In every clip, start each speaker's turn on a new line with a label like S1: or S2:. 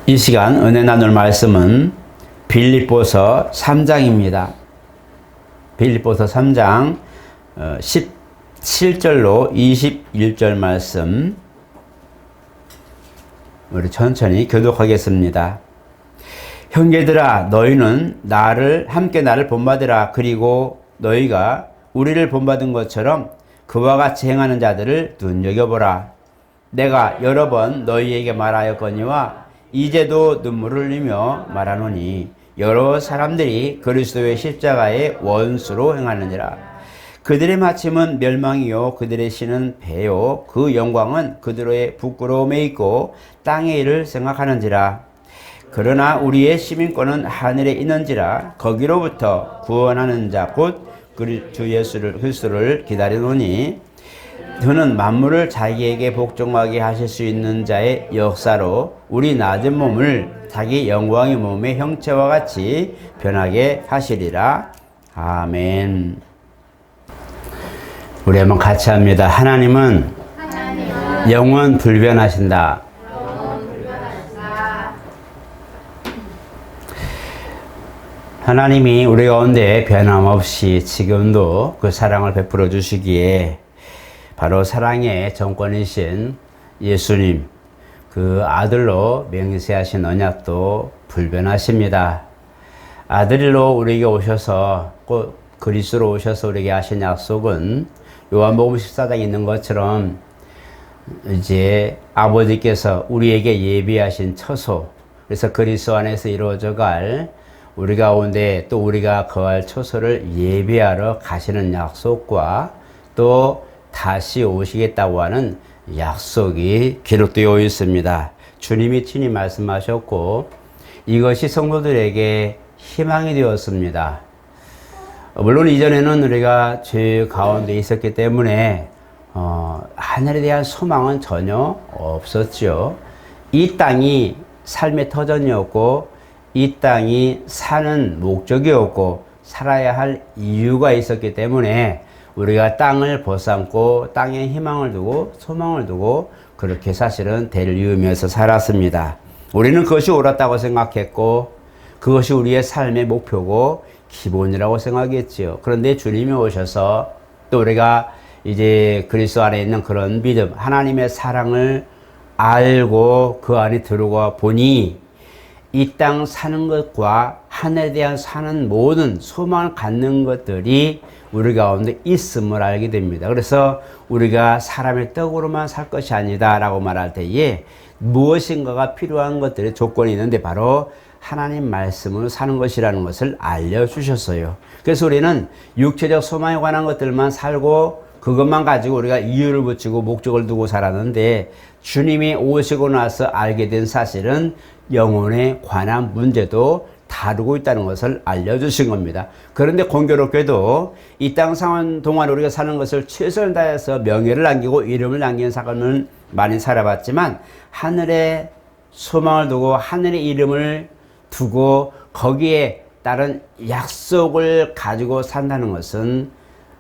S1: 이 시간 은혜 나눌 말씀은 빌립보서 3장입니다. 빌립보서 3장 17절로 21절 말씀 우리 천천히 교독하겠습니다. 형제들아, 너희는 함께 나를 본받으라. 그리고 너희가 우리를 본받은 것처럼 그와 같이 행하는 자들을 눈여겨보라. 내가 여러 번 너희에게 말하였거니와 이제도 눈물을 흘리며 말하노니 여러 사람들이 그리스도의 십자가의 원수로 행하느니라. 그들의 마침은 멸망이요 그들의 신은 배요 그 영광은 그들의 부끄러움에 있고 땅의 일을 생각하는지라. 그러나 우리의 시민권은 하늘에 있는지라. 거기로부터 구원하는 자 곧 주 예수 그리스도를 기다리노니 그는 만물을 자기에게 복종하게 하실 수 있는 자의 역사로 우리 낮은 몸을 자기 영광의 몸의 형체와 같이 변하게 하시리라. 아멘. 우리 한번 같이 합니다. 하나님은 영원 불변하신다. 하나님이 우리 가운데 변함없이 지금도 그 사랑을 베풀어 주시기에 바로 사랑의 정권이신 예수님, 그 아들로 맹세하신 언약도 불변하십니다. 아들로 우리에게 오셔서 곧 그리스도로 오셔서 우리에게 하신 약속은 요한복음 14장에 있는 것처럼 이제 아버지께서 우리에게 예비하신 처소, 그래서 그리스도 안에서 이루어져갈 우리 가운데 또 우리가 거할 처소를 예비하러 가시는 약속과 또 다시 오시겠다고 하는 약속이 기록되어 있습니다. 주님이 친히 말씀하셨고 이것이 성도들에게 희망이 되었습니다. 물론 이전에는 우리가 죄 가운데 있었기 때문에 하늘에 대한 소망은 전혀 없었죠. 이 땅이 삶의 터전이었고 이 땅이 사는 목적이었고 살아야 할 이유가 있었기 때문에 우리가 땅을 벗삼고 땅에 희망을 두고 소망을 두고 그렇게 사실은 대를 이으면서 살았습니다. 우리는 그것이 옳았다고 생각했고 그것이 우리의 삶의 목표고 기본이라고 생각했지요. 그런데 주님이 오셔서 또 우리가 이제 그리스도 안에 있는 그런 믿음, 하나님의 사랑을 알고 그 안에 들어가 보니 이 땅 사는 것과 하늘에 대한 사는 모든 소망을 갖는 것들이 우리 가운데 있음을 알게 됩니다. 그래서 우리가 사람의 떡으로만 살 것이 아니다 라고 말할 때에 무엇인가가 필요한 것들의 조건이 있는데 바로 하나님 말씀으로 사는 것이라는 것을 알려주셨어요. 그래서 우리는 육체적 소망에 관한 것들만 살고 그것만 가지고 우리가 이유를 붙이고 목적을 두고 살았는데 주님이 오시고 나서 알게 된 사실은 영혼에 관한 문제도 다루고 있다는 것을 알려주신 겁니다. 그런데 공교롭게도 이 땅 사는 동안 우리가 사는 것을 최선을 다해서 명예를 남기고 이름을 남기는 삶을 많이 살아봤지만 하늘에 소망을 두고 하늘의 이름을 두고 거기에 따른 약속을 가지고 산다는 것은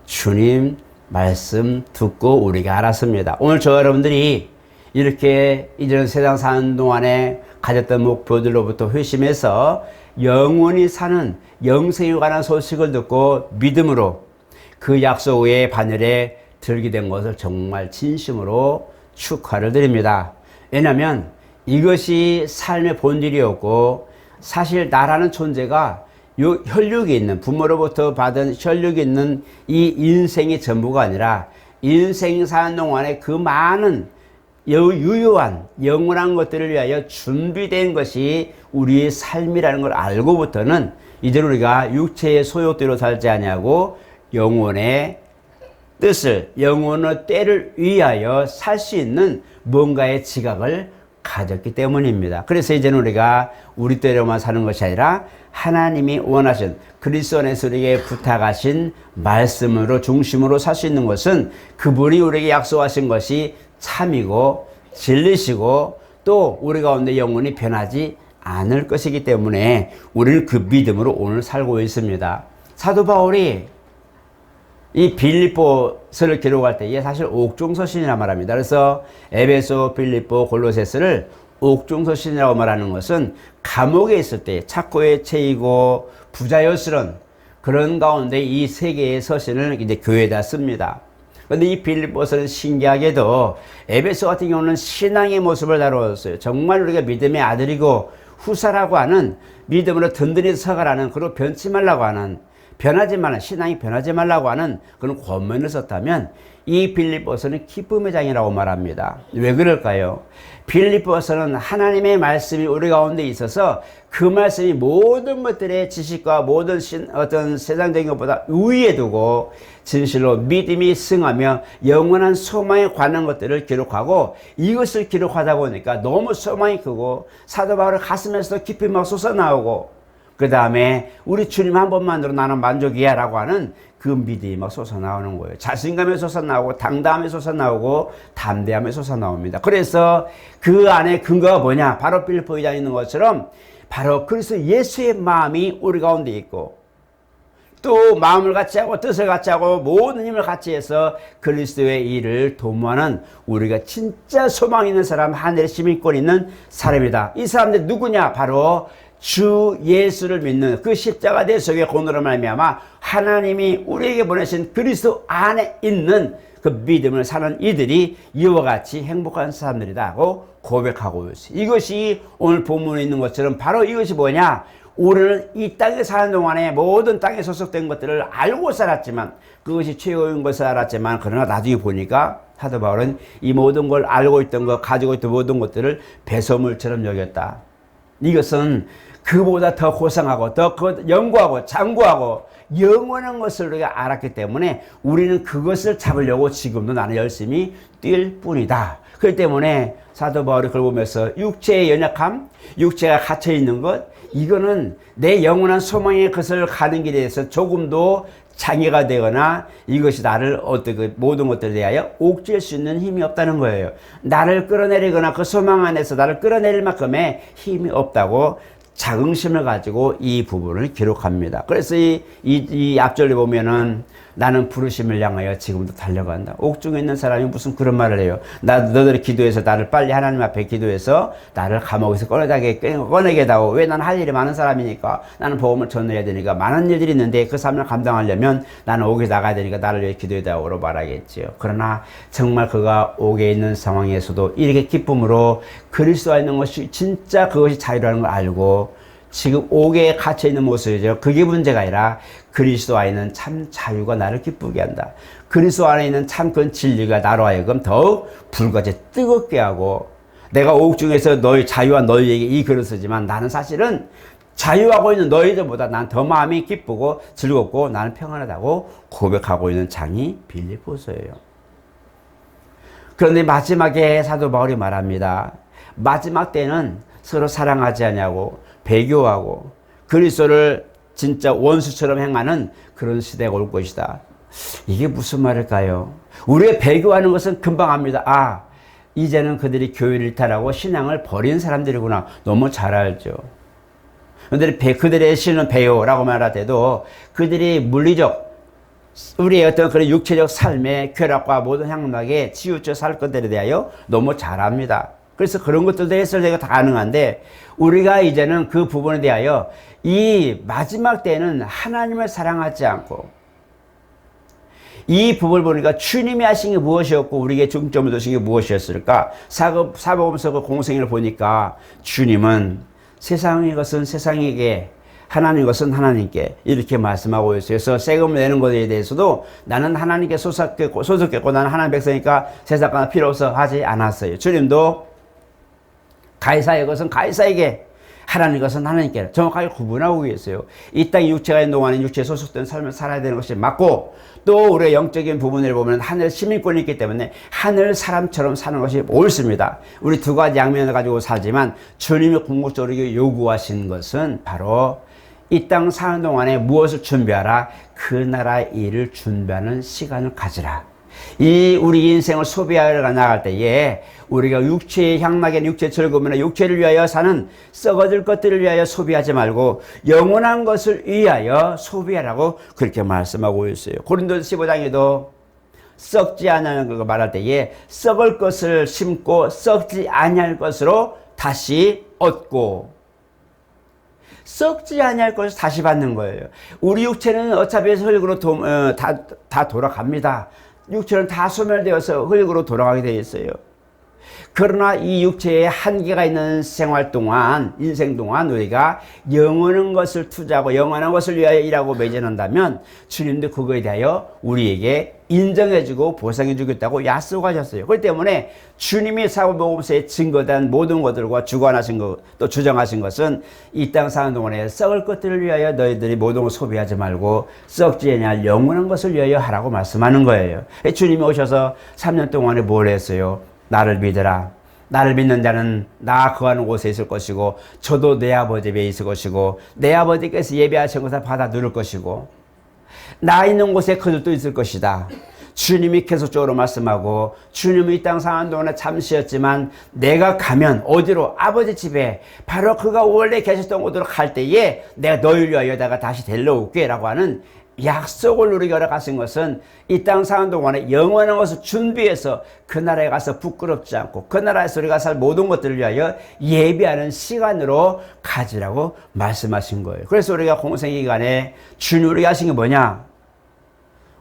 S1: 주님 말씀 듣고 우리가 알았습니다. 오늘 저 여러분들이 이렇게 이전 세상 사는 동안에 가졌던 목표들로부터 회심해서 영원히 사는 영생에 관한 소식을 듣고 믿음으로 그 약속의 바늘에 들게 된 것을 정말 진심으로 축하를 드립니다. 왜냐하면 이것이 삶의 본질이었고 사실 나라는 존재가 요 혈육이 있는 부모로부터 받은 혈육이 있는 이 인생이 전부가 아니라 인생 사는 동안에 그 많은 유효한 영원한 것들을 위하여 준비된 것이 우리의 삶이라는 걸 알고부터는 이제 우리가 육체의 소욕대로 살지 아니하고 영혼의 뜻을 영혼의 때를 위하여 살 수 있는 뭔가의 지각을 가졌기 때문입니다. 그래서 이제는 우리가 우리 때로만 사는 것이 아니라 하나님이 원하신 그리스도 안에서 우리에게 부탁하신 말씀으로 중심으로 살 수 있는 것은 그분이 우리에게 약속하신 것이 참이고 진리시고 또 우리 가운데 영혼이 변하지 않을 것이기 때문에 우리는 그 믿음으로 오늘 살고 있습니다. 사도 바울이 이 빌립보서를 기록할 때에 사실 옥중서신이라 말합니다. 그래서 에베소, 빌립보, 골로새서를 옥중서신이라고 말하는 것은 감옥에 있을 때 착고에 채이고 부자였으런 그런 가운데 이 세 개의 서신을 이제 교회에다 씁니다. 그런데 이 빌립보서는 신기하게도 에베소 같은 경우는 신앙의 모습을 다루었어요. 정말 우리가 믿음의 아들이고 후사라고 하는, 믿음으로 든든히 서가라는, 그리고 변치 말라고 하는, 변하지 말라, 신앙이 변하지 말라고 하는 그런 권면을 썼다면, 이 빌립보서는 기쁨의 장이라고 말합니다. 왜 그럴까요? 빌립보서는 하나님의 말씀이 우리 가운데 있어서 그 말씀이 모든 것들의 지식과 모든 어떤 세상적인 것보다 우위에 두고 진실로 믿음이 승하며 영원한 소망에 관한 것들을 기록하고, 이것을 기록하다 보니까 너무 소망이 크고 사도 바울의 가슴에서도 깊이 막 솟아나오고, 그 다음에 우리 주님 한 번만으로 나는 만족이야 라고 하는 그 믿음이 막 솟아나오는 거예요. 자신감에 솟아나오고 당당함에 솟아나오고 담대함에 솟아나옵니다. 그래서 그 안에 근거가 뭐냐? 바로 빌립보 2장에 있는 것처럼 바로 그리스도 예수의 마음이 우리 가운데 있고, 또 마음을 같이 하고 뜻을 같이 하고 모든 힘을 같이 해서 그리스도의 일을 도모하는, 우리가 진짜 소망 있는 사람, 하늘의 시민권 있는 사람이다. 이 사람들 누구냐? 바로 주 예수를 믿는 그 십자가 대속의 공로로 말미암아 하나님이 우리에게 보내신 그리스도 안에 있는 그 믿음을 사는 이들이 이와 같이 행복한 사람들이다고 고백하고 있어요. 이것이 오늘 본문에 있는 것처럼 바로 이것이 뭐냐? 우리는 이 땅에 사는 동안에 모든 땅에 소속된 것들을 알고 살았지만, 그것이 최고인 것을 알았지만, 그러나 나중에 보니까 사도 바울은 이 모든 걸 알고 있던 것, 가지고 있던 모든 것들을 배설물처럼 여겼다. 이것은 그보다 더 고상하고 더 영구하고 장구하고 영원한 것을 우리가 알았기 때문에 우리는 그것을 잡으려고 지금도 나는 열심히 뛸 뿐이다. 그렇기 때문에 사도 바울이 그걸 보면서 육체의 연약함, 육체가 갇혀있는 것, 이거는 내 영원한 소망의 것을 가는 길에 대해서 조금도 장애가 되거나 이것이 나를 어떻게 모든 것들에 대하여 옥죄할 수 있는 힘이 없다는 거예요. 나를 끌어내리거나 그 소망 안에서 나를 끌어내릴 만큼의 힘이 없다고 자긍심을 가지고 이 부분을 기록합니다. 그래서 이 앞절에 보면은 나는 부르심을 향하여 지금도 달려간다. 옥중에 있는 사람이 무슨 그런 말을 해요. 너들이 기도해서 나를 빨리 하나님 앞에 기도해서 나를 감옥에서 꺼내게 다오. 왜? 나는 할 일이 많은 사람이니까. 나는 복음을 전해야 되니까. 많은 일들이 있는데 그 삶을 감당하려면 나는 옥에 나가야 되니까 나를 위해 기도해 다오로 말하겠지요. 그러나 정말 그가 옥에 있는 상황에서도 이렇게 기쁨으로 그리스도와 있는 것이 진짜 그것이 자유라는 걸 알고 지금 옥에 갇혀있는 모습이죠. 그게 문제가 아니라 그리스도 안에 있는 참 자유가 나를 기쁘게 한다. 그리스도 안에 있는 참 큰 진리가 나로 하여금 더욱 불같이 뜨겁게 하고, 내가 옥중에서 너희 자유와 너희에게 이 글을 쓰지만 나는 사실은 자유하고 있는 너희들보다 난 더 마음이 기쁘고 즐겁고 나는 평안하다고 고백하고 있는 장이 빌립보서예요. 그런데 마지막에 사도 바울이 말합니다. 마지막 때는 서로 사랑하지 않냐고 배교하고 그리스도를 진짜 원수처럼 행하는 그런 시대가 올 것이다. 이게 무슨 말일까요? 우리가 배교하는 것은 금방 합니다. 이제는 그들이 교회를 이탈하고 신앙을 버린 사람들이구나. 너무 잘 알죠. 그들의 신은 배요라고 말할 때도 그들이 물리적, 우리의 어떤 그런 육체적 삶의 쾌락과 모든 향락에 치우쳐 살 것들에 대하여 너무 잘 압니다. 그래서 그런 것들도 해설되가 다 가능한데, 우리가 이제는 그 부분에 대하여 이 마지막 때는 하나님을 사랑하지 않고, 이 부분을 보니까 주님이 하신 게 무엇이었고 우리에게 중점을 두신 게 무엇이었을까? 사복음서 그 공생애를 보니까 주님은 세상의 것은 세상에게, 하나님의 것은 하나님께 이렇게 말씀하고 있어요. 그래서 세금을 내는 것에 대해서도 나는 하나님께 소속했고 나는 하나님 백성이니까 세상과 필요 없어 하지 않았어요. 주님도 가이사의 것은 가이사에게, 하나님의 것은 하나님께 정확하게 구분하고 계세요. 이 땅에 육체가 있는 동안에 육체에 소속된 삶을 살아야 되는 것이 맞고, 또 우리의 영적인 부분을 보면 하늘 시민권이 있기 때문에 하늘 사람처럼 사는 것이 옳습니다. 우리 두 가지 양면을 가지고 살지만 주님이 궁극적으로 요구하신 것은 바로 이 땅 사는 동안에 무엇을 준비하라? 그 나라의 일을 준비하는 시간을 가지라. 우리 인생을 소비하러 나갈 때에 우리가 육체의 향락에 육체의 즐거움이나 육체를 위하여 사는 썩어질 것들을 위하여 소비하지 말고 영원한 것을 위하여 소비하라고 그렇게 말씀하고 있어요. 고린도서 15장에도 썩지 아니하는 거 말할 때에 썩을 것을 심고 썩지 아니할 것으로 다시 얻고 썩지 아니할 것을 다시 받는 거예요. 우리 육체는 어차피 흙으로 다 돌아갑니다. 육체는 다 소멸되어서 흙으로 돌아가게 되어 있어요. 그러나 이 육체에 한계가 있는 생활 동안, 인생 동안 우리가 영원한 것을 투자하고 영원한 것을 위하여 일하고 매진한다면 주님도 그거에 대하여 우리에게 인정해주고 보상해주겠다고 약속하셨어요. 그렇기 때문에 주님이 사도복음서에 증거된 모든 것들과 주관하신 것, 또 주장하신 것은 이 땅 사는 동안에 썩을 것들을 위하여 너희들이 모든 걸 소비하지 말고 썩지 아니할 영원한 것을 위하여 하라고 말씀하는 거예요. 주님이 오셔서 3년 동안에 뭘 했어요? 나를 믿으라. 나를 믿는 자는 나 거하는 곳에 있을 것이고 저도 내 아버지 집에 있을 것이고 내 아버지께서 예배하신 것을 받아 누릴 것이고 나 있는 곳에 그들도 있을 것이다. 주님이 계속적으로 말씀하고 주님이 이 땅 사는 동안에 잠시였지만 내가 가면 어디로? 아버지 집에 바로 그가 원래 계셨던 곳으로 갈 때에 내가 너희를 위하여 내가 다시 데려올게 라고 하는 약속을 우리에게 허락하신 것은 이 땅 사는 동안에 영원한 것을 준비해서 그 나라에 가서 부끄럽지 않고 그 나라에서 우리가 살 모든 것들을 위하여 예비하는 시간으로 가지라고 말씀하신 거예요. 그래서 우리가 공생기간에 주님 우리가 하신 게 뭐냐?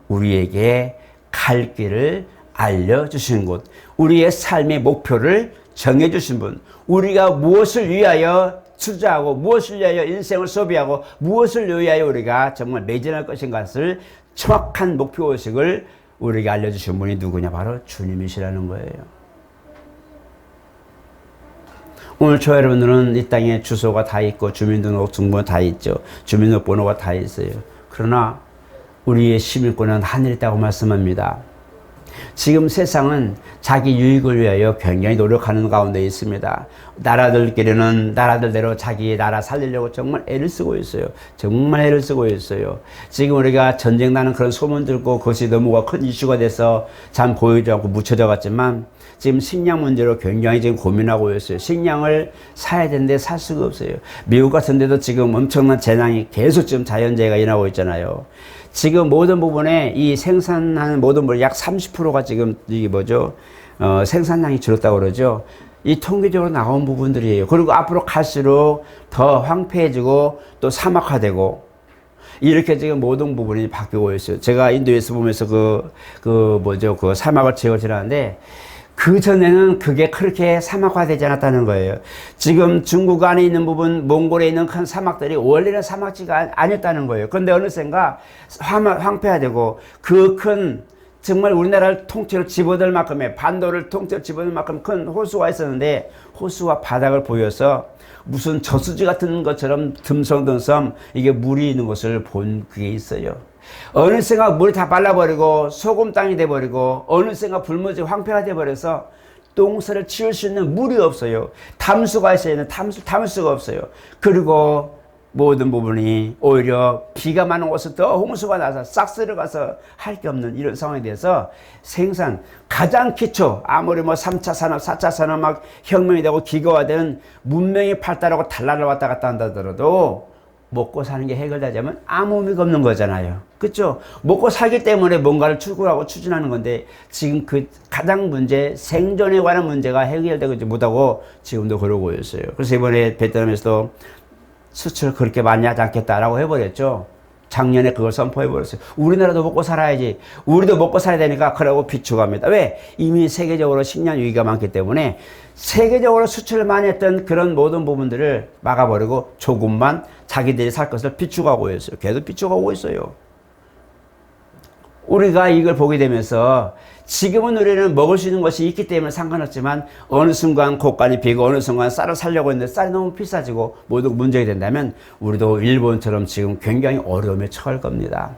S1: 우리에게 갈 길을 알려주신 곳, 우리의 삶의 목표를 정해주신 분, 우리가 무엇을 위하여 투자하고 무엇을 위하여 인생을 소비하고 무엇을 위하여 우리가 정말 매진할 것인가를 정확한 목표의식을 우리에게 알려주신 분이 누구냐? 바로 주님이시라는 거예요. 오늘 저 여러분들은 이 땅에 주소가 다 있고 주민등록증본이 다 있죠. 주민등록번호가 다 있어요. 그러나 우리의 시민권은 하늘에 있다고 말씀합니다. 지금 세상은 자기 유익을 위하여 굉장히 노력하는 가운데 있습니다. 나라들끼리는 나라들대로 자기 나라 살리려고 정말 애를 쓰고 있어요. 정말 애를 쓰고 있어요. 지금 우리가 전쟁 나는 그런 소문 들고 그것이 너무 큰 이슈가 돼서 참 보이지 않고 묻혀져 갔지만 지금 식량 문제로 굉장히 지금 고민하고 있어요. 식량을 사야 되는데 살 수가 없어요. 미국 같은 데도 지금 엄청난 재난이 계속 지금 자연재해가 일어나고 있잖아요. 지금 모든 부분에 이 생산하는 모든 부분 약 30%가 지금 이게 뭐죠? 생산량이 줄었다고 그러죠. 이 통계적으로 나온 부분들이에요. 그리고 앞으로 갈수록 더 황폐해지고 또 사막화되고 이렇게 지금 모든 부분이 바뀌고 있어요. 제가 인도에서 보면서 그 사막을 지나는데 그 전에는 그게 그렇게 사막화되지 않았다는 거예요. 지금 중국 안에 있는 부분, 몽골에 있는 큰 사막들이 원래는 사막지가 아니었다는 거예요. 그런데 어느샌가 황폐화되고 그 큰 정말 우리나라를 통째로 집어들 만큼의 반도를 통째로 집어들 만큼 큰 호수가 있었는데 호수가 바닥을 보여서 무슨 저수지 같은 것처럼 듬성듬성 이게 물이 있는 것을 본 그게 있어요. 어느샌가 물이 다 발라버리고 소금 땅이 돼버리고 어느샌가 불모지 황폐가 돼버려서 똥살을 치울 수 있는 물이 없어요. 담수가 있어야 되는 담수가 없어요. 그리고 모든 부분이 오히려 비가 많은 곳은 더 홍수가 나서 싹 쓸어가서 할 게 없는 이런 상황에 대해서 생산 가장 기초 아무리 뭐 3차 산업 4차 산업 막 혁명이 되고 기계화된 문명이 발달하고 달나라를 왔다 갔다 한다 하더라도 먹고 사는 게 해결되자면 아무 의미가 없는 거잖아요. 그렇죠? 먹고 살기 때문에 뭔가를 추구하고 추진하는 건데 지금 그 가장 문제 생존에 관한 문제가 해결되지 못하고 지금도 그러고 있어요. 그래서 이번에 베트남에서도 수출 그렇게 많이 하지 않겠다라고 해버렸죠. 작년에 그걸 선포해버렸어요. 우리나라도 먹고 살아야지. 우리도 먹고 살아야 되니까 그러고 비추갑니다. 왜? 이미 세계적으로 식량 위기가 많기 때문에 세계적으로 수출을 많이 했던 그런 모든 부분들을 막아버리고 조금만 자기들이 살 것을 비추가고 있어요. 계속 비추가고 있어요. 우리가 이걸 보게 되면서 지금은 우리는 먹을 수 있는 것이 있기 때문에 상관없지만 어느 순간 곡간이 비고 어느 순간 쌀을 사려고 했는데 쌀이 너무 비싸지고 모든 문제가 된다면 우리도 일본처럼 지금 굉장히 어려움에 처할 겁니다.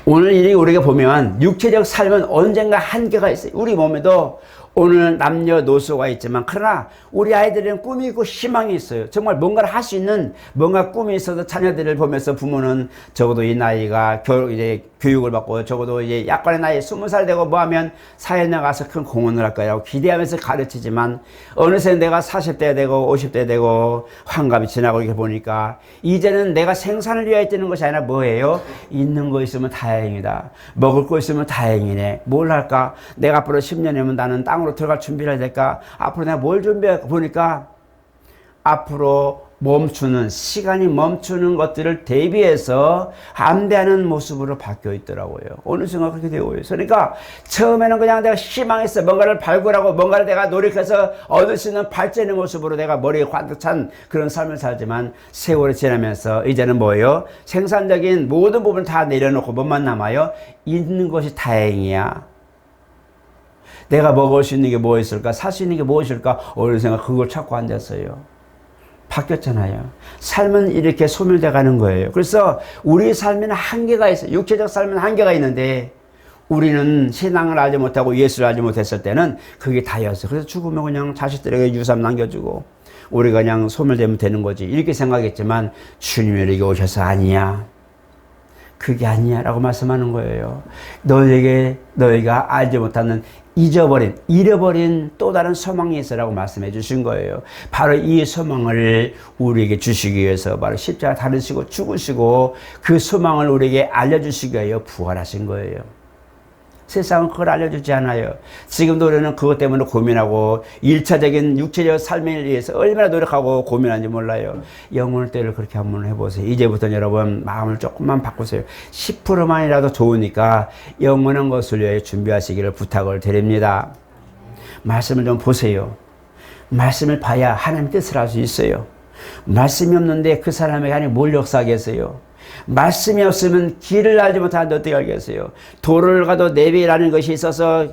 S1: 오늘 일이 우리가 보면 육체적 삶은 언젠가 한계가 있어요. 우리 몸에도 오늘 남녀노소가 있지만 그러나 우리 아이들은 꿈이 있고 희망이 있어요. 정말 뭔가를 할 수 있는 뭔가 꿈이 있어서 자녀들을 보면서 부모는 적어도 이 나이가 이제 교육을 받고 적어도 이제 약간의 나이에 20살 되고 뭐 하면 사회에 나가서 큰 공헌을 할 거라고 기대하면서 가르치지만 어느새 내가 40대 되고 50대 되고 환갑이 지나고 이렇게 보니까 이제는 내가 생산을 위하여 뛰는 것이 아니라 뭐예요? 있는 거 있으면 다행이다. 먹을 거 있으면 다행이네. 뭘 할까? 내가 앞으로 10년이면 나는 땅을 사랑으로 들어갈 준비를 해야 될까? 앞으로 내가 뭘 준비할까? 보니까 앞으로 멈추는, 시간이 멈추는 것들을 대비해서 안대하는 모습으로 바뀌어 있더라고요. 어느 순간 그렇게 되고 있어요. 그러니까 처음에는 그냥 내가 희망했어. 뭔가를 발굴하고 뭔가를 내가 노력해서 얻을 수 있는 발전의 모습으로 내가 머리에 가득 찬 그런 삶을 살지만 세월이 지나면서 이제는 뭐예요? 생산적인 모든 부분을 다 내려놓고 뭐만 남아요? 있는 것이 다행이야. 내가 먹을 수 있는 게 무엇일까? 살 수 있는 게 무엇일까? 어느 순간 그걸 찾고 앉았어요. 바뀌었잖아요. 삶은 이렇게 소멸돼 가는 거예요. 그래서 우리 삶에는 한계가 있어요. 육체적 삶은 한계가 있는데 우리는 신앙을 알지 못하고 예수를 알지 못했을 때는 그게 다였어요. 그래서 죽으면 그냥 자식들에게 유산 남겨주고 우리가 그냥 소멸되면 되는 거지 이렇게 생각했지만 주님이 이렇게 오셔서 아니야. 그게 아니야 라고 말씀하는 거예요. 너희가 알지 못하는 잃어버린 또 다른 소망이 있으라고 말씀해 주신 거예요. 바로 이 소망을 우리에게 주시기 위해서 바로 십자가 달으시고 죽으시고 그 소망을 우리에게 알려주시기 위하여 부활하신 거예요. 세상은 그걸 알려주지 않아요. 지금도 우리는 그것 때문에 고민하고 1차적인 육체적 삶을 위해서 얼마나 노력하고 고민하는지 몰라요. 영혼의 때를 그렇게 한번 해보세요. 이제부터 여러분 마음을 조금만 바꾸세요. 10%만이라도 좋으니까 영원한 것을 위해 준비하시기를 부탁을 드립니다. 말씀을 좀 보세요. 말씀을 봐야 하나님 뜻을 알 수 있어요. 말씀이 없는데 그 사람에게 하나님 뭘 역사하겠어요? 말씀이 없으면 길을 알지 못하는데 어떻게 알겠어요? 도로를 가도 내비라는 것이 있어서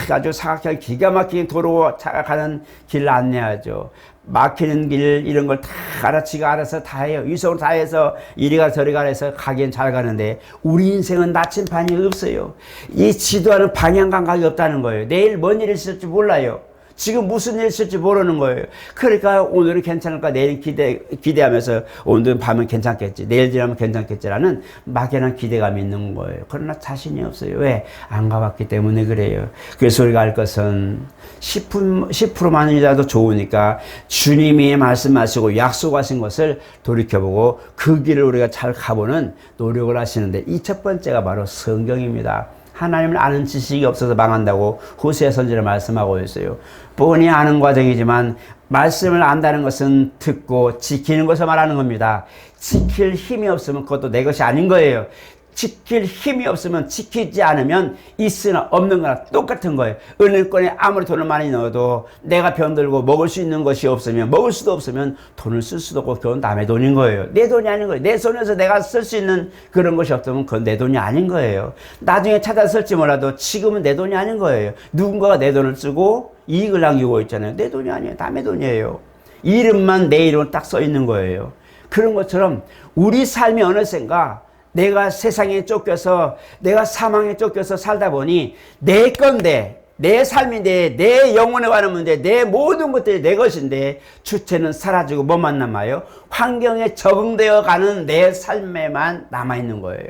S1: 아주 사각형 기가 막힌 도로 가는 길을 안내하죠. 막히는 길 이런 걸 다 지가 알아서 다 해요. 위성으로 다 해서 이리가 저리가 해서 가기엔 잘 가는데 우리 인생은 나침반이 없어요. 이 지도하는 방향 감각이 없다는 거예요. 내일 뭔 일이 있을지 몰라요. 지금 무슨 일이 있을지 모르는 거예요. 그러니까 오늘은 괜찮을까? 내일 기대하면서 오늘은 밤은 괜찮겠지. 내일 지나면 괜찮겠지라는 막연한 기대감이 있는 거예요. 그러나 자신이 없어요. 왜? 안 가봤기 때문에 그래요. 그래서 우리가 알 것은 10%만이라도 좋으니까 주님이 말씀하시고 약속하신 것을 돌이켜보고 그 길을 우리가 잘 가보는 노력을 하시는데 이 첫 번째가 바로 성경입니다. 하나님을 아는 지식이 없어서 망한다고 호세아 선지자 말씀하고 있어요. 뻔히 아는 과정이지만 말씀을 안다는 것은 듣고 지키는 것을 말하는 겁니다. 지킬 힘이 없으면 그것도 내 것이 아닌 거예요. 지킬 힘이 없으면 지키지 않으면 있으나 없는 거나 똑같은 거예요. 은행권에 아무리 돈을 많이 넣어도 내가 병들고 먹을 수 있는 것이 없으면 먹을 수도 없으면 돈을 쓸 수도 없고 그건 남의 돈인 거예요. 내 돈이 아닌 거예요. 내 손에서 내가 쓸 수 있는 그런 것이 없으면 그건 내 돈이 아닌 거예요. 나중에 찾아 쓸지 몰라도 지금은 내 돈이 아닌 거예요. 누군가가 내 돈을 쓰고 이익을 남기고 있잖아요. 내 돈이 아니에요. 남의 돈이에요. 이름만 내 이름은 딱 써 있는 거예요. 그런 것처럼 우리 삶이 어느샌가 내가 세상에 쫓겨서 내가 사망에 쫓겨서 살다 보니 내 건데 내 삶인데 내 영혼에 관한 문제 내 모든 것들이 내 것인데 주체는 사라지고 뭐만 남아요? 환경에 적응되어 가는 내 삶에만 남아있는 거예요.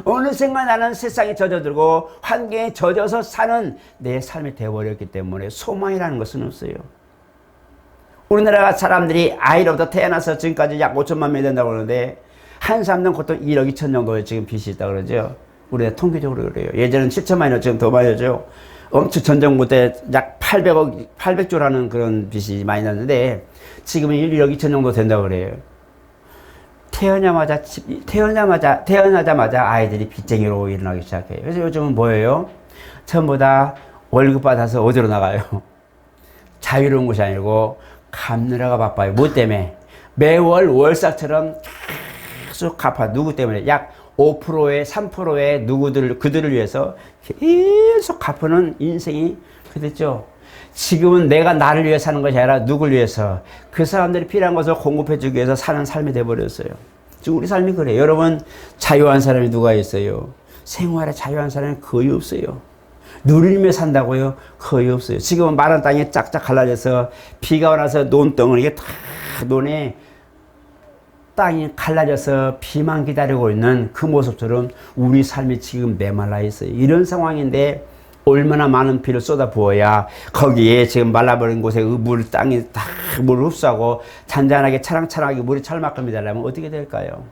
S1: 어느샌가 나는 세상에 젖어들고 환경에 젖어서 사는 내 삶이 되어버렸기 때문에 소망이라는 것은 없어요. 우리나라 사람들이 아이로부터 태어나서 지금까지 약 5천만 명이 된다고 그러는데 한 사람당 보통 1억 2천 정도의 지금 빚이 있다고 그러죠. 우리가 통계적으로 그래요. 예전엔 7천만이었죠. 지금 더 많이 죠. 엄청 전정부 때 약 800조라는 그런 빚이 많이 났는데 지금은 1억 2천 정도 된다고 그래요. 태어나자마자 아이들이 빚쟁이로 일어나기 시작해요. 그래서 요즘은 뭐예요? 전부 다 월급 받아서 어디로 나가요? 자유로운 것이 아니고 갚느라가 바빠요. 뭐 때문에? 매월 월삭처럼 계속 갚아. 누구 때문에? 약 5%의 3%의 그들을 위해서 계속 갚는 인생이 그랬죠. 지금은 내가 나를 위해 사는 것이 아니라 누굴 위해서 그 사람들이 필요한 것을 공급해 주기 위해서 사는 삶이 돼버렸어요. 지금 우리 삶이 그래요. 여러분 자유한 사람이 누가 있어요? 생활에 자유한 사람이 거의 없어요. 누리며 산다고요? 거의 없어요. 지금은 마른 땅에 짝짝 갈라져서 비가 와서 논덩어리 이게 다 논에 땅이 갈라져서 비만 기다리고 있는 그 모습처럼 우리 삶이 지금 메말라 있어요. 이런 상황인데 얼마나 많은 비를 쏟아 부어야 거기에 지금 말라버린 곳에 물 땅이 다 물을 흡수하고 잔잔하게 차랑차랑하게 물이 찰만큼이 되려면 어떻게 될까요?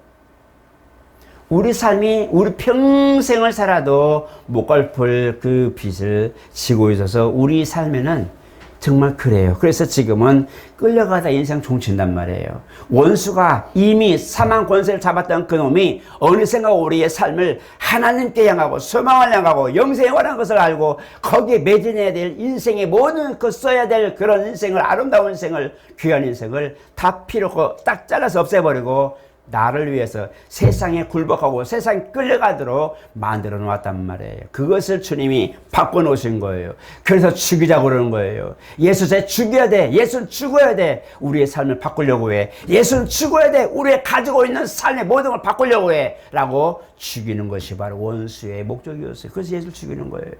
S1: 우리 삶이 우리 평생을 살아도 못 갚을 그 빚을 지고 있어서 우리 삶에는 정말 그래요. 그래서 지금은 끌려가다 인생 종친단 말이에요. 원수가 이미 사망 권세를 잡았던 그놈이 어느샌가 우리의 삶을 하나님께 향하고 소망을 향하고 영생에 관한 것을 알고 거기에 매진해야 될 인생의 모든 그 써야 될 그런 인생을, 아름다운 인생을, 귀한 인생을 다 필요 없고 딱 잘라서 없애버리고 나를 위해서 세상에 굴복하고 세상에 끌려가도록 만들어 놓았단 말이에요. 그것을 주님이 바꿔놓으신 거예요. 그래서 죽이자고 그러는 거예요. 예수 제 죽여야 돼. 예수는 죽어야 돼. 우리의 삶을 바꾸려고 해. 예수는 죽어야 돼. 우리의 가지고 있는 삶의 모든 걸 바꾸려고 해. 라고 죽이는 것이 바로 원수의 목적이었어요. 그래서 예수를 죽이는 거예요.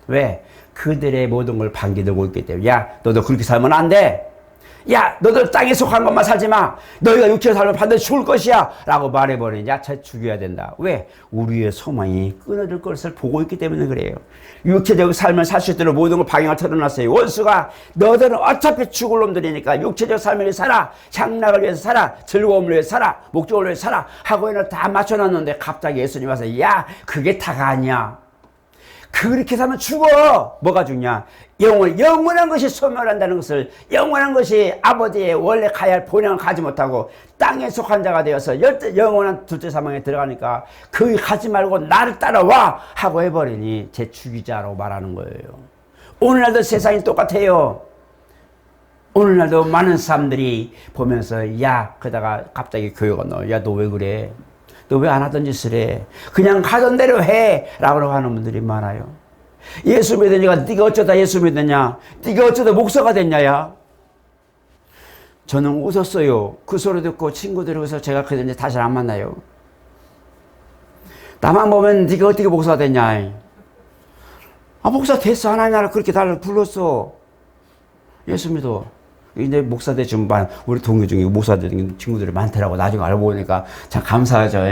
S1: 왜? 그들의 모든 걸 반기들고 있기 때문에. 야, 너도 그렇게 살면 안 돼. 야, 너들 땅에 속한 것만 살지 마. 너희가 육체로 살면 반드시 죽을 것이야. 라고 말해버리니 야채 죽여야 된다. 왜? 우리의 소망이 끊어질 것을 보고 있기 때문에 그래요. 육체적 삶을 살 수 있도록 모든 걸 방향을 틀어놨어요. 원수가 너들은 어차피 죽을 놈들이니까 육체적 삶을 위해 살아. 향락을 위해서 살아. 즐거움을 위해서 살아. 목적을 위해서 살아. 하고 있는 다 맞춰놨는데 갑자기 예수님 와서 야, 그게 다가 아니야. 그렇게 살면 죽어. 뭐가 죽냐? 영원한 것이 소멸한다는 것을, 영원한 것이 아버지의 원래 가야 할 본향을 가지 못하고 땅에 속한 자가 되어서 영원한 둘째 사망에 들어가니까 거기 가지 말고 나를 따라와 하고 해버리니 제 죽이자라고 말하는 거예요. 오늘날도 세상이 똑같아요. 오늘날도 많은 사람들이 보면서 야, 그러다가 갑자기 교회 건너. 야, 너 왜 그래? 너 왜 안 하던 짓을 해? 그냥 가던 대로 해! 라고 하는 분들이 많아요. 예수 믿으니까 네가 어쩌다 예수 믿느냐? 네가 어쩌다 목사가 됐냐야? 저는 웃었어요. 그 소리 듣고 친구들이 웃어서 제가 그들 이제 다시 안 만나요. 나만 보면 네가 어떻게 목사가 됐냐? 아, 목사 됐어. 하나님 나라 그렇게 나를 불렀어. 예수 믿어. 이제 목사들 지금 우리 동료 중에 목사들 친구들이 많더라고. 나중에 알고 보니까 참 감사하죠.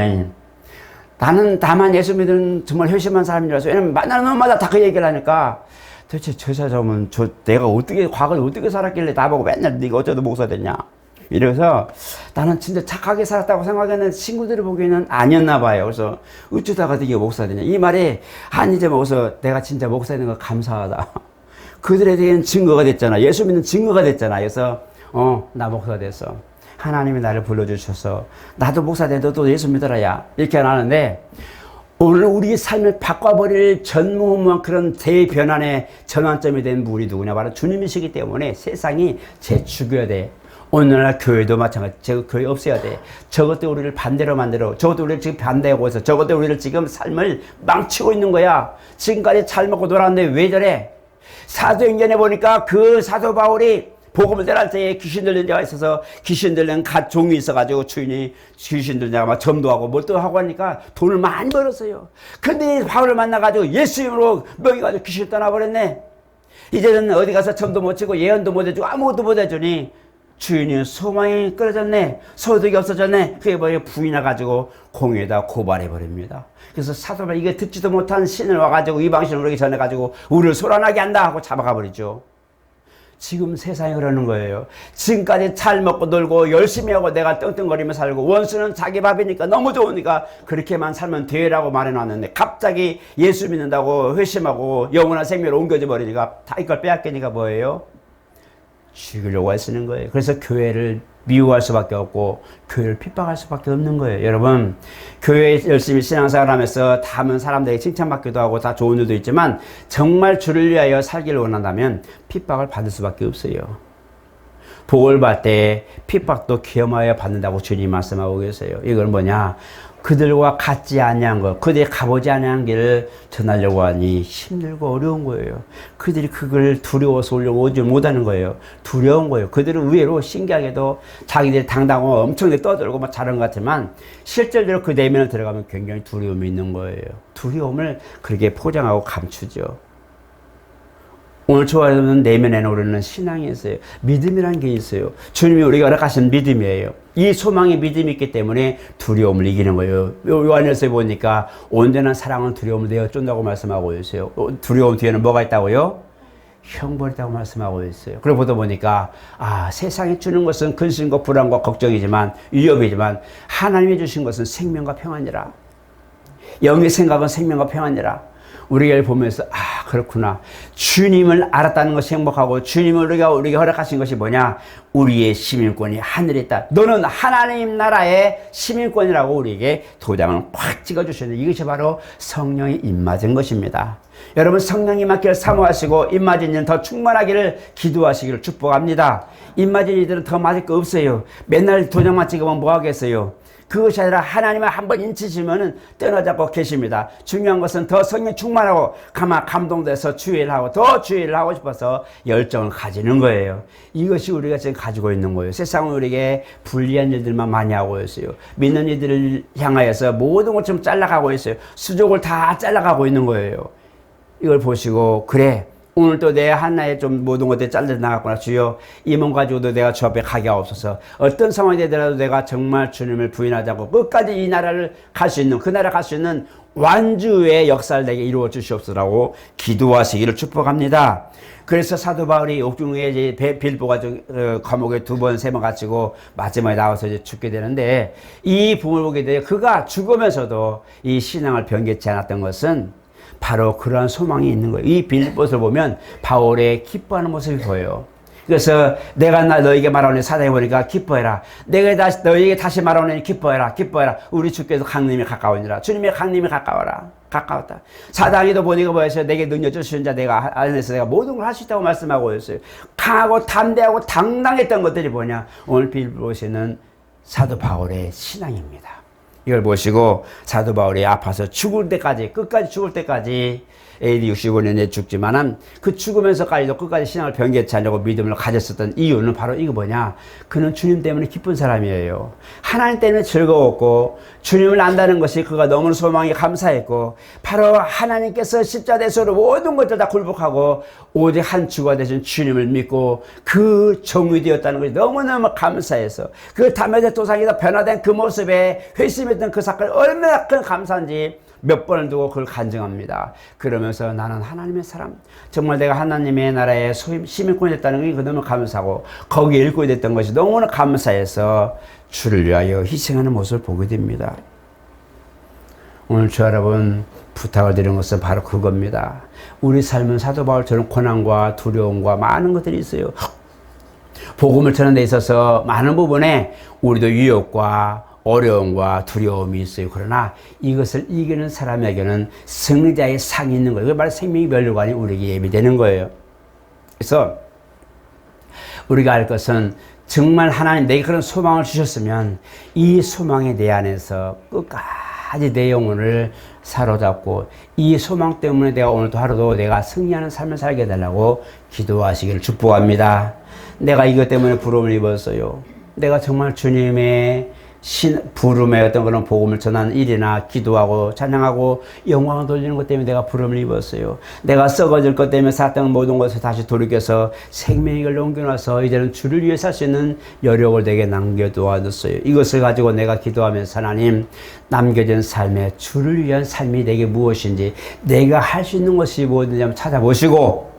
S1: 나는 다만 예수 믿는 정말 효심한 사람이라서, 왜냐면 만나는 놈마다 다 그 얘기를 하니까 도대체 저 사람은 내가 어떻게 과거에 어떻게 살았길래 나보고 맨날 네가 어쩌다 목사 됐냐 이래서 나는 진짜 착하게 살았다고 생각했는데 친구들이 보기에는 아니었나 봐요. 그래서 어쩌다가 네가 목사 됐냐 이 말이 한 이제 먹어서 내가 진짜 목사 되는 거 감사하다. 그들에 대한 증거가 됐잖아. 예수 믿는 증거가 됐잖아. 그래서 나 목사 됐어. 하나님이 나를 불러주셔서 나도 목사 돼. 너도 예수 믿어라 야. 이렇게 하는데 오늘 우리 삶을 바꿔버릴 전무후무한 그런 대변환의 전환점이 된 분이 누구냐? 바로 주님이시기 때문에 세상이 쟤 죽여야 돼. 오늘날 교회도 마찬가지. 저 교회 없애야 돼. 저것도 우리를 반대로 만들어. 저것도 우리를 지금 반대하고 있어. 저것도 우리를 지금 삶을 망치고 있는 거야. 지금까지 잘 먹고 놀았는데 왜 저래? 사도행전에 보니까 그 사도 바울이 복음을 전할 때에 귀신 들린 자가 있어서 귀신 들린 종이 있어가지고 주인이 귀신 들린 자가 막 점도하고 뭘 또 하고 하니까 돈을 많이 벌었어요. 근데 바울을 만나가지고 예수 이름으로 먹여가지고 귀신 떠나버렸네. 이제는 어디 가서 점도 못 치고 예언도 못 해주고 아무것도 못 해주니 주인이 소망이 끊어졌네. 소득이 없어졌네. 그게 뭐예요? 부인해가지고 공회에다 고발해버립니다. 그래서 사도가 이게 듣지도 못한 신을 와가지고 이방신을 그렇게 전해가지고 우리를 소란하게 한다 하고 잡아가 버리죠. 지금 세상이 그러는 거예요. 지금까지 잘 먹고 놀고 열심히 하고 내가 떵떵거리며 살고 원수는 자기 밥이니까 너무 좋으니까 그렇게만 살면 되라고 말해놨는데 갑자기 예수 믿는다고 회심하고 영원한 생명으로 옮겨져 버리니까 다 이걸 빼앗기니까 뭐예요? 죽이려고 애쓰는 거예요. 그래서 교회를 미워할 수밖에 없고 교회를 핍박할 수밖에 없는 거예요. 여러분 교회 열심히 신앙생활 하면서 다른 사람들에게 칭찬받기도 하고 다 좋은 일도 있지만 정말 주를 위하여 살기를 원한다면 핍박을 받을 수밖에 없어요. 복을 받을 때 핍박도 기염하여 받는다고 주님이 말씀하고 계세요. 이건 뭐냐? 그들과 같지 아니한 것, 그들이 가보지 아니한 길을 전하려고 하니 힘들고 어려운 거예요. 그들이 그걸 두려워서 오지 못하는 거예요. 두려운 거예요. 그들은 의외로 신기하게도 자기들이 당당하고 엄청나게 떠들고 막 잘한 것 같지만 실제로 그 내면을 들어가면 굉장히 두려움이 있는 거예요. 두려움을 그렇게 포장하고 감추죠. 오늘 좋아하는 내면에 오르는 신앙이 있어요. 믿음이라는 게 있어요. 주님이 우리가 허락하신 믿음이에요. 이 소망의 믿음이 있기 때문에 두려움을 이기는 거예요. 요한일서에 보니까 온전한 사랑은 두려움을 내어 쫀다고 말씀하고 있어요. 두려움 뒤에는 뭐가 있다고요? 형벌이 있다고 말씀하고 있어요. 그리고 보다 보니까 세상이 주는 것은 근심과 불안과 걱정이지만 위협이지만 하나님이 주신 것은 생명과 평안이라. 영의 생각은 생명과 평안이라. 우리가 보면서 그렇구나. 주님을 알았다는 것이 행복하고 주님을 우리가 허락하신 것이 뭐냐? 우리의 시민권이 하늘에 있다. 너는 하나님 나라의 시민권이라고 우리에게 도장을 꽉 찍어주셨는데 이것이 바로 성령이 입맞은 것입니다. 여러분 성령 임하기를 사모하시고 입맞은 이는 더 충만하기를 기도하시기를 축복합니다. 입맞은 이들은 더 맞을 거 없어요. 맨날 도장만 찍으면 뭐 하겠어요? 그것이 아니라 하나님을 한번 인치시면은 떠나지 않고 계십니다. 중요한 것은 더 성령 충만하고 감동돼서 주의를 하고 더 주의를 하고 싶어서 열정을 가지는 거예요. 이것이 우리가 지금 가지고 있는 거예요. 세상은 우리에게 불리한 일들만 많이 하고 있어요. 믿는 이들을 향하여서 모든 걸 좀 잘라가고 있어요. 수족을 다 잘라가고 있는 거예요. 이걸 보시고 그래 오늘 또 내 하나에 좀 모든 것들이 잘려나갔구나. 주여 이 몸 가지고도 내가 주 앞에 가게 없어서 어떤 상황이 되더라도 내가 정말 주님을 부인하지 않고 끝까지 이 나라를 갈 수 있는 그 나라 갈 수 있는 완주의 역사를 내게 이루어 주시옵소서라고 기도하시기를 축복합니다. 그래서 사도 바울이 옥중에 빌보가 감옥에 2번 3번 갇히고 마지막에 나와서 이제 죽게 되는데 이 부분을 보게 돼요. 그가 죽으면서도 이 신앙을 변개치 않았던 것은 바로 그러한 소망이 있는 거예요. 이 빌립보서를 보면 바울의 기뻐하는 모습이 보여요. 그래서 내가 너에게 말하오니 사장이 보니까 기뻐해라. 내가 너에게 다시 말하오니 기뻐해라. 기뻐해라. 우리 주께서 강림이 가까우니라. 주님의 강림이 가까워라. 가까웠다. 사장이도 보니까 뭐였어요? 내게 능력 주시는 자 내가 안에서 내가 모든 걸 할 수 있다고 말씀하고 있어요. 강하고 담대하고 당당했던 것들이 뭐냐? 오늘 빌립보서는 사도 바울의 신앙입니다. 이걸 보시고 사도 바울이 아파서 죽을 때까지 끝까지 죽을 때까지 AD 65년에 죽지만은 그 죽으면서까지도 끝까지 신앙을 변개치 않으려고 믿음을 가졌었던 이유는 바로 이거 뭐냐? 그는 주님 때문에 기쁜 사람이에요. 하나님 때문에 즐거웠고 주님을 안다는 것이 그가 너무 소망이 감사했고 바로 하나님께서 십자대에서 모든 것들 다 굴복하고 오직 한 주가 되신 주님을 믿고 그 종이 되었다는 것이 너무너무 감사해서 그 담에서 도상에서 변화된 그 모습에 회심했던 그 사건이 얼마나 큰 감사인지 몇 번을 두고 그걸 간증합니다. 그러면서 나는 하나님의 사람, 정말 내가 하나님의 나라의 시민권이 됐다는 게 너무 감사하고 거기에 일꾼이 됐던 것이 너무나 감사해서 주를 위하여 희생하는 모습을 보게 됩니다. 오늘 주 여러분 부탁을 드리는 것은 바로 그겁니다. 우리 삶은 사도 바울처럼 고난과 두려움과 많은 것들이 있어요. 복음을 전하는 데 있어서 많은 부분에 우리도 위협과 어려움과 두려움이 있어요. 그러나 이것을 이기는 사람에게는 승리자의 상이 있는 거예요. 그게 바로 생명의 면류관이 우리에게 예비되는 거예요. 그래서 우리가 알 것은 정말 하나님 내게 그런 소망을 주셨으면 이 소망이 내 안에서 끝까지 내 영혼을 사로잡고 이 소망 때문에 내가 오늘도 하루도 내가 승리하는 삶을 살게 해달라고 기도하시기를 축복합니다. 내가 이것 때문에 부름을 입었어요. 내가 정말 주님의 부름의 어떤 그런 복음을 전하는 일이나 기도하고 찬양하고 영광을 돌리는 것 때문에 내가 부름을 입었어요. 내가 썩어질 것 때문에 샀던 모든 것을 다시 돌이켜서 생명의 길로 옮겨놔서 이제는 주를 위해 살 수 있는 여력을 내게 남겨두었어요. 이것을 가지고 내가 기도하면서 하나님 남겨진 삶에 주를 위한 삶이 내게 무엇인지 내가 할 수 있는 것이 무엇인지 한번 찾아보시고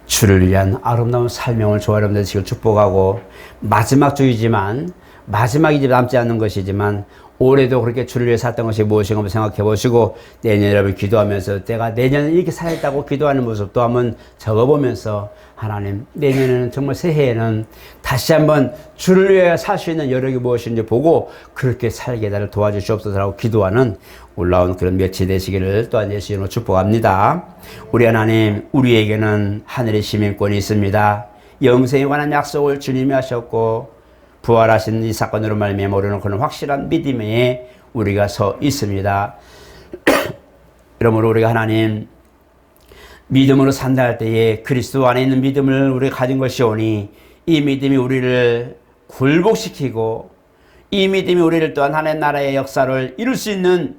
S1: 주를 위한 아름다운 삶을 조화롭게 되시길 축복하고 마지막 주이지만 마지막이 남지 않는 것이지만 올해도 그렇게 주를 위해 살던 것이 무엇인가 한번 생각해 보시고 내년 여러분 기도하면서 내가 내년에 이렇게 살았다고 기도하는 모습도 한번 적어보면서 하나님 내년에는 정말 새해에는 다시 한번 주를 위해 살 수 있는 여력이 무엇인지 보고 그렇게 살게 나를 도와주시옵소서라고 기도하는 올라온 그런 며칠 되시기를 또한 예수 이름으로 축복합니다. 우리 하나님 우리에게는 하늘의 시민권이 있습니다. 영생에 관한 약속을 주님이 하셨고 부활하신 이 사건으로 말미암아 우리는 그런 확실한 믿음에 우리가 서 있습니다. 그러므로 우리가 하나님 믿음으로 산다 할 때에 그리스도 안에 있는 믿음을 우리가 가진 것이오니 이 믿음이 우리를 굴복시키고 이 믿음이 우리를 또한 하나님 나라의 역사를 이룰 수 있는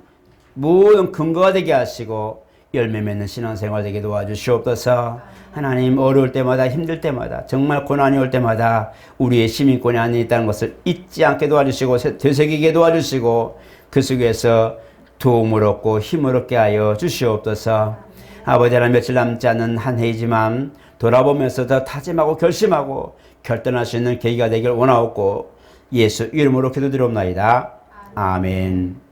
S1: 모든 근거가 되게 하시고 열매 맺는 신앙생활 되게 도와주시옵소서. 하나님 어려울 때마다 힘들 때마다 정말 고난이 올 때마다 우리의 시민권이 안에 있다는 것을 잊지 않게 도와주시고 되새기게 도와주시고 그 속에서 도움을 얻고 힘을 얻게 하여 주시옵소서. 아버지 하나님 며칠 남지 않은 한 해이지만 돌아보면서 더 다짐하고 결심하고 결단할 수 있는 계기가 되길 원하옵고 예수 이름으로 기도드리옵나이다. 아멘.